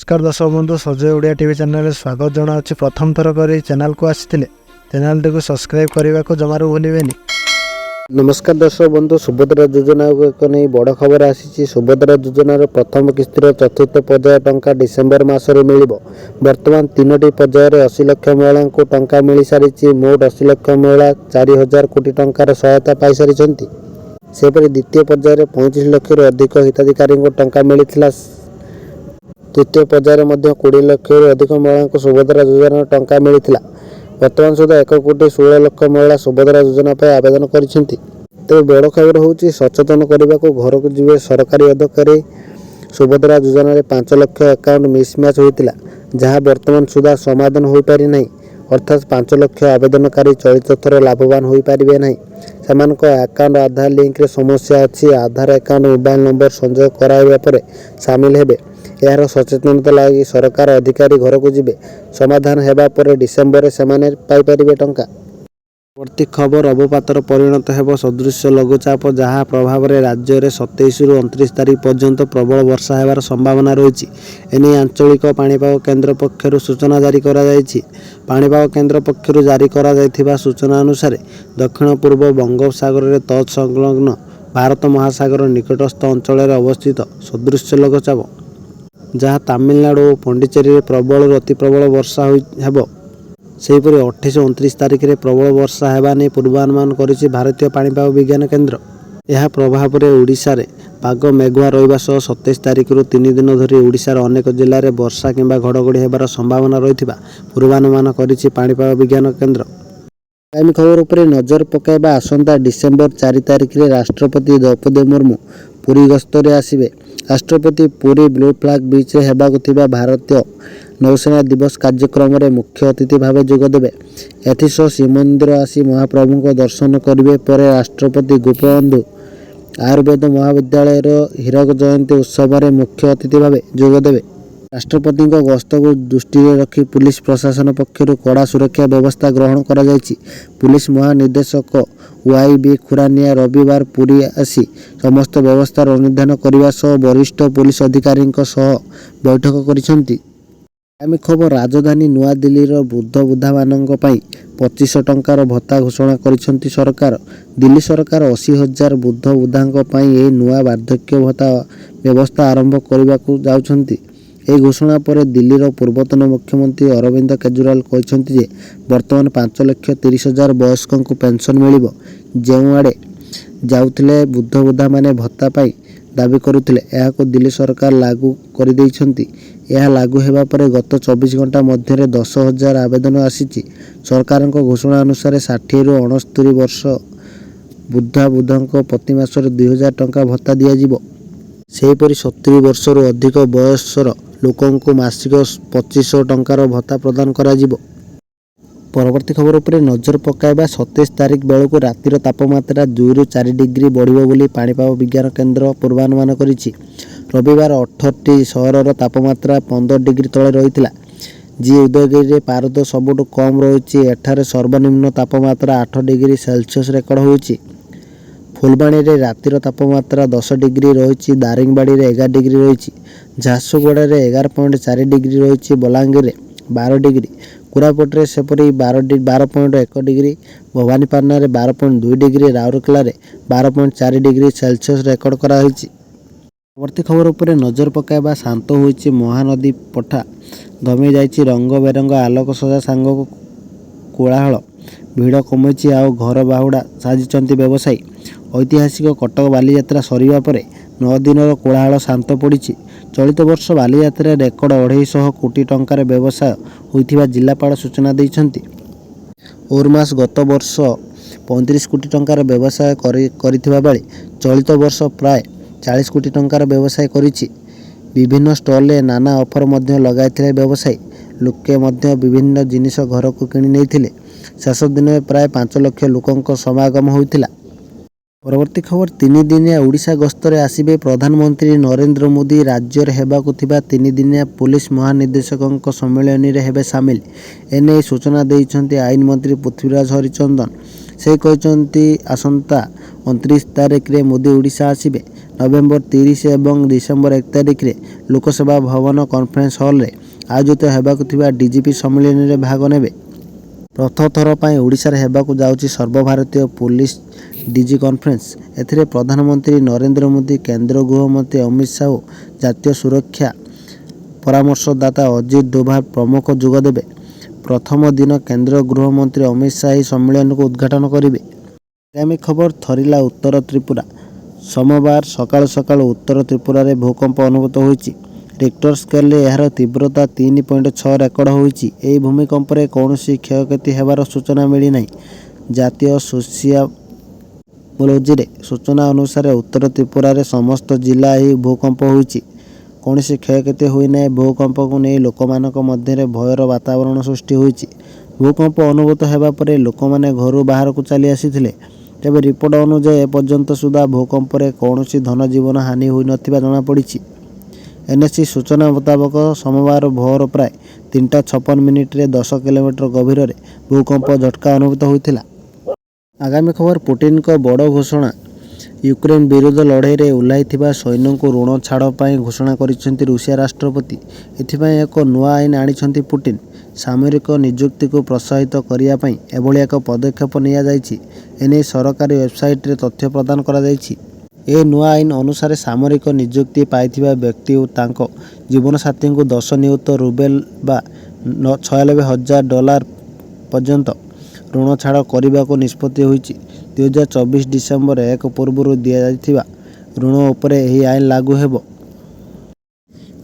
नमस्कार दर्शक बंधु सजय ओडिया टीवी चैनल स्वागत जनावि प्रथम थर कर चैनल को आसी चैनल टी सब्सक्राइब करने को जमार भूलें। नमस्कार दर्शक बंधु सुभद्रा योजना को नहीं बड़ खबर आसी। सुभद्रा योजनार प्रथम किस्तिर चतुर्थ पर्याय टंका डिसेम्बर मासरे मिल बर्तमान 3टी पर्यायर 80 लाख महिला को टंका मिल सारी। मोट 80 लाख महिला 4000 कोटी टंकार सहायता पाई सारी। सेपरि द्वितीय पर्यायर 35 लाख अधिक हिताधिकारी को टंका मिलता। तृतीय पर्यायर 20 लाख अधिक महिला को सुभद्रा योजना टंका मिलता। वर्तमान सुधा 1 कोटी 16 लाख महिला सुभद्रा योजना पर आवेदन करिसेंती। तेज बड़ खबर होची सचेतन करने को घर को जीवे सरकारी अधिकारी। सुभद्रा योजना रे 5 लाख अकाउंट मिसमैच होता जहां वर्तमान सुधा समाधान हो पारि नहीं। अर्थात 5 लाख आवेदनकारी चलित थर लाभवान हो पारे नहीं। सेमानक अकाउंट आधार लिंक रे समस्या अच्छी। आधार अकाउंट मोबाइल नंबर संजोग कराइबा परे शामिल हेबे। यार सचेतनता लगी सरकार अधिकारी घर को जीवे समाधान हेबा परे डिसेम्बर से पाई पारिबे टंका। प्रति खबर अवपातर परिणत हेब सदृश लघुचाप जहाँ प्रभाव में राज्य में 27 रु 29 तारिख पर्यंत प्रबल वर्षा हेबार संभावना रही। एने आंचलिक पाणीपाग केन्द्र पक्षर सूचना जारी करा जायछि। पाणीपाग केन्द्र पक्षर जारी करा जायथिबा सूचना अनुसार दक्षिण पूर्व बंगोपसागर में तत्संलग्न भारत महासागर निकटस्थ अंचल अवस्थित सदृश लघुचाप जहाँ तमिलनाडु और पुडुचेरी में प्रबल अति प्रबल वर्षा हेब। सेहीपरि 28 और 29 तारिख में प्रबल वर्षा हेबा नहीं पूर्वानुमान करिछि भारतीय पाणीपाग विज्ञान केन्द्र। यह प्रभाव में ओडिशा रे पाग मेघुआ रहिबा सह 27 तारिख रु 3 दिन धरी ओडिशार अनेक जिले में वर्षा किंबा घड़घड़ी हेबार संभावना रहिथिबा पूर्वानुमान करिछि पाणीपाग विज्ञान केन्द्र। आगामी खबर उपर नजर पकाइबा आसंता डिसेम्बर 4 तारिख में राष्ट्रपति द्रौपदी मुर्मू पुरी गस्तरे आसिबे। राष्ट्रपति पुरी ब्लू फ्लैग बीच रे हेबाकु थिबा भारतीय नौसेना दिवस कार्यक्रम में मुख्य अतिथि भाव जोगदेवे। एथिसह श्रीमंदिर आसी महाप्रभु को दर्शन करेंगे। पर राष्ट्रपति गोपबंधु आयुर्वेद महाविद्यालय हीरक जयंती उत्सव में मुख्य अतिथि भाव जोगदेवे। राष्ट्रपति गस्त को दृष्टि रखी पुलिस प्रशासन पक्षर कड़ा सुरक्षा व्यवस्था ग्रहण करा जायछि। पुलिस महानिदेशक YB खुरानिया रविवार पुरी आसी समस्त व्यवस्थार अनुधान करने सह वरिष्ठ पुलिस अधिकारी बैठक करिसेंती। आगामी खबर राजधानी नुआ दिल्लीर वृद्ध वृद्धा मानक 2500 टंकार भत्ता घोषणा करिसेंती सरकार। दिल्ली सरकार 80,000 वृद्ध वृद्धांक पई नुआ वार्धक्य भत्ता व्यवस्था आरंभ करने को जाउछंती। यह घोषणा पर दिल्लीर पूर्वतन मुख्यमंत्री अरविंद केजरीवाल कहते जे वर्तमान 5,30,000 वयस्कों को पेंशन मिलिबो। जेउ आड़े जाउथिले वृद्ध वृद्धा माने भत्ता पाई दाबी करुथिले एहाको दिल्ली सरकार लागू कर दैछंती। यह लागू हेबा परे गत 24 घंटा मध्य 10,000 आवेदन आसीछि। सरकार घोषणा अनुसार 60 रु 69 वर्ष वृद्धा वृद्धांक प्रति मासरे 2,000 टंका भत्ता दियाजिबो। सेहीपरि 70 वर्षर अधिक बयसर लोकों को मासिक 2500 टंकार भत्ता प्रदान कराजिबो। परवर्ती खबर उपर नजर पकाइबा 27 तारिख बेलू रातिर तापमात्रा 2 रु 4 डिग्री बढ़िबो बोली पाणीपाग विज्ञान केन्द्र पूर्वानुमान करिछि। रविवार 18टी सहरर तापमात्रा 15 डिग्री तले रहिथिला। जी उदयगिरी पारद सबुठु कम रही। एठारे सर्वनिम्न तापमात्रा 8 डिग्री सेल्सियस रेकर्ड होइछि। फुलबाणी रे रातिर तापमात्रा 10 डिग्री रही। दारिंगबाड़ी रे 11 डिग्री रही। झारसुगुड़ा रे 11.4 डिग्री रही। बलांगीर रे 12 डिग्री। कोरापुट रे सेपरी 12.1 डिग्री। भवानीपाटना रे 12.2 डिग्री। राउरकेला रे 12.4 डिग्री सेल्सियस रेकर्ड करा होइछि। परवर्ती खबर उपर नजर पकाइबा शांत होइछि महानदी पठा। धमी जाइछि रंग बेरंग आलोक सजा सांग कोलाहल। भिड़ कमिछि आउ घर बाहुड़ा साजिचंती व्यवसायी। ऐतिहासिक कटक बालीयात्रा सरिबा परे 9 दिनर कोलाहल शांत पड़िछि। चलित वर्ष बालीयात्रा रेकर्ड 250 कोटी टंकार व्यवसाय होइथिबा जिलापाल सूचना दैछंती। ओरमास गत वर्ष 35 कोटी टंकार व्यवसाय करिथिबा बेले चलित वर्ष प्राय 40 कोटी टंकार व्यवसाय करिछि। विभिन्न स्टॉल नाना ऑफर मध्य लगाइथिले व्यवसायी। लोके मध्य विभिन्न जिनिस घर को किनि नैथिले। शेष दिन में प्राय 5 लाख लोकों समागम होइथिला। परवर्ती खबर 3 दिनिया ओडिशा गस्तरे आसिबे प्रधानमंत्री नरेंद्र मोदी। राज्य रे हेबाकु थिबा 3 दिनिया पुलिस महानिदेशकों सम्मेलन रे हेबे सामिल। एने सूचना दैछंती आईन मंत्री पृथ्वीराज हरिचंदन। से कहते आसंता 29 तारिख रे मोदी ओडिशा आसिबे। ନଭେମ୍ବର 30 ଏବଂ ଡିସେମ୍ବର 1 ତାରିଖରେ ଲୋକସେବା ଭବନ କନଫରେନ୍ସ ହଲ୍ରେ ଆୟୋଜିତ ହେବାକୁ ଥିବା ଡିଜିପି ସମ୍ମିଳନୀରେ ଭାଗ ନେବେ। ପ୍ରଥମ ଥର ପାଇଁ ଓଡ଼ିଶାରେ ହେବାକୁ ଯାଉଛି ସର୍ବଭାରତୀୟ ପୋଲିସ ଡିଜି କନଫରେନ୍ସ। ଏଥିରେ ପ୍ରଧାନମନ୍ତ୍ରୀ ନରେନ୍ଦ୍ର ମୋଦି, କେନ୍ଦ୍ର ଗୃହମନ୍ତ୍ରୀ ଅମିତ ସାହୁ, ଜାତୀୟ ସୁରକ୍ଷା ପରାମର୍ଶଦାତା ଅଜିତ ଡୋଭାଲ ପ୍ରମୁଖ ଯୋଗ ଦେବେ। ପ୍ରଥମ ଦିନ କେନ୍ଦ୍ର ଗୃହମନ୍ତ୍ରୀ ଅମିତ ଶାହ ଏହି ସମ୍ମିଳନୀକୁ ଉଦ୍ଘାଟନ କରିବେ। ଆଗାମୀ ଖବର ଥରିଲା ଉତ୍ତର ତ୍ରିପୁରା। ସୋମବାର ସକାଳୁ ସକାଳୁ ଉତ୍ତର ତ୍ରିପୁରାରେ ଭୂକମ୍ପ ଅନୁଭୂତ ହୋଇଛି। ରିକ୍ଟର ସ୍କେଲରେ ଏହାର ତୀବ୍ରତା 3.6 ରେକର୍ଡ ହୋଇଛି। ଏହି ଭୂମିକମ୍ପରେ କୌଣସି କ୍ଷୟକ୍ଷତି ହେବାର ସୂଚନା ମିଳିନାହିଁ। ଜାତୀୟ ସୋସିଓଲୋଜିରେ ସୂଚନା ଅନୁସାରେ ଉତ୍ତର ତ୍ରିପୁରାରେ ସମସ୍ତ ଜିଲ୍ଲା ଏହି ଭୂକମ୍ପ ହୋଇଛି। କୌଣସି କ୍ଷୟକ୍ଷତି ହୋଇନାହିଁ। ଭୂକମ୍ପକୁ ନେଇ ଲୋକମାନଙ୍କ ମଧ୍ୟରେ ଭୟର ବାତାବରଣ ସୃଷ୍ଟି ହୋଇଛି। ଭୂକମ୍ପ ଅନୁଭୂତ ହେବା ପରେ ଲୋକମାନେ ଘରୁ ବାହାରକୁ ଚାଲି ଆସିଥିଲେ। ତେବେ ରିପୋର୍ଟ ଅନୁଯାୟୀ ଏପର୍ଯ୍ୟନ୍ତ ସୁଦ୍ଧା ଭୂକମ୍ପରେ କୌଣସି ଧନଜୀବନ ହାନି ହୋଇନଥିବା ଜଣାପଡ଼ିଛି। ଏନ୍ଏସ୍ସି ସୂଚନା ମୁତାବକ ସୋମବାର ଭୋର ପ୍ରାୟ 3:56 10 କିଲୋମିଟର ଗଭୀରରେ ଭୂକମ୍ପ ଝଟକା ଅନୁଭୂତ ହୋଇଥିଲା। ଆଗାମୀ ଖବର ପୁଟିନଙ୍କ ବଡ଼ ଘୋଷଣା। ୟୁକ୍ରେନ ବିରୁଦ୍ଧ ଲଢ଼େଇରେ ଓହ୍ଲାଇଥିବା ସୈନ୍ୟଙ୍କୁ ଋଣ ଛାଡ଼ ପାଇଁ ଘୋଷଣା କରିଛନ୍ତି ରୁଷିଆ ରାଷ୍ଟ୍ରପତି। ଏଥିପାଇଁ ଏକ ନୂଆ ଆଇନ ଆଣିଛନ୍ତି ପୁଟିନ। ସାମରିକ ନିଯୁକ୍ତିକୁ ପ୍ରୋତ୍ସାହିତ କରିବା ପାଇଁ ଏଭଳି ଏକ ପଦକ୍ଷେପ ନିଆଯାଇଛି। ଏନେଇ ସରକାରୀ ୱେବସାଇଟରେ ତଥ୍ୟ ପ୍ରଦାନ କରାଯାଇଛି। ଏ ନୂଆ ଆଇନ ଅନୁସାରେ ସାମରିକ ନିଯୁକ୍ତି ପାଇଥିବା ବ୍ୟକ୍ତି ଓ ତାଙ୍କ ଜୀବନସାଥୀଙ୍କୁ 10 ନିୟୁତ ରୁବେଲ ବା $96,000 ପର୍ଯ୍ୟନ୍ତ ଋଣ ଛାଡ଼ କରିବାକୁ ନିଷ୍ପତ୍ତି ହୋଇଛି। 2024 ଡିସେମ୍ବର 1 ପୂର୍ବରୁ ଦିଆଯାଇଥିବା ଋଣ ଉପରେ ଏହି ଆଇନ ଲାଗୁ ହେବ।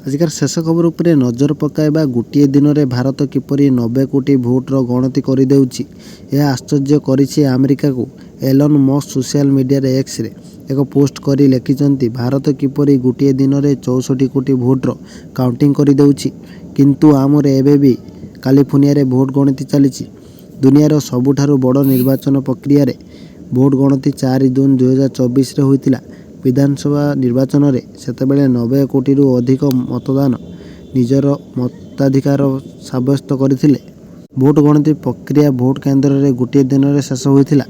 ଆଜିକାର ଶେଷ ଖବର ଉପରେ ନଜର ପକାଇବା। ଗୋଟିଏ ଦିନରେ ଭାରତ କିପରି 90 କୋଟି ଭୋଟର ଗଣତି କରିଦେଉଛି, ଏହା ଆଶ୍ଚର୍ଯ୍ୟ କରିଛି ଆମେରିକାକୁ। ଏଲନ୍ ମସ୍କ ସୋସିଆଲ ମିଡ଼ିଆରେ ଏକ୍ସରେ ଏକ ପୋଷ୍ଟ କରି ଲେଖିଛନ୍ତି, ଭାରତ କିପରି ଗୋଟିଏ ଦିନରେ 64 କୋଟି ଭୋଟର କାଉଣ୍ଟିଂ କରିଦେଉଛି। କିନ୍ତୁ ଆମର ଏବେ ବି କାଲିଫୋର୍ଣ୍ଣିଆରେ ଭୋଟ ଗଣତି ଚାଲିଛି। ଦୁନିଆର ସବୁଠାରୁ ବଡ଼ ନିର୍ବାଚନ ପ୍ରକ୍ରିୟାରେ ଭୋଟ ଗଣତି 4 ଜୁନ 2024ରେ ହୋଇଥିଲା। ବିଧାନସଭା ନିର୍ବାଚନରେ ସେତେବେଳେ 90 କୋଟିରୁ ଅଧିକ ମତଦାନ ନିଜର ମତାଧିକାର ସାବ୍ୟସ୍ତ କରିଥିଲେ। ଭୋଟ ଗଣତି ପ୍ରକ୍ରିୟା ଭୋଟ କେନ୍ଦ୍ରରେ ଗୋଟିଏ ଦିନରେ ଶେଷ ହୋଇଥିଲା।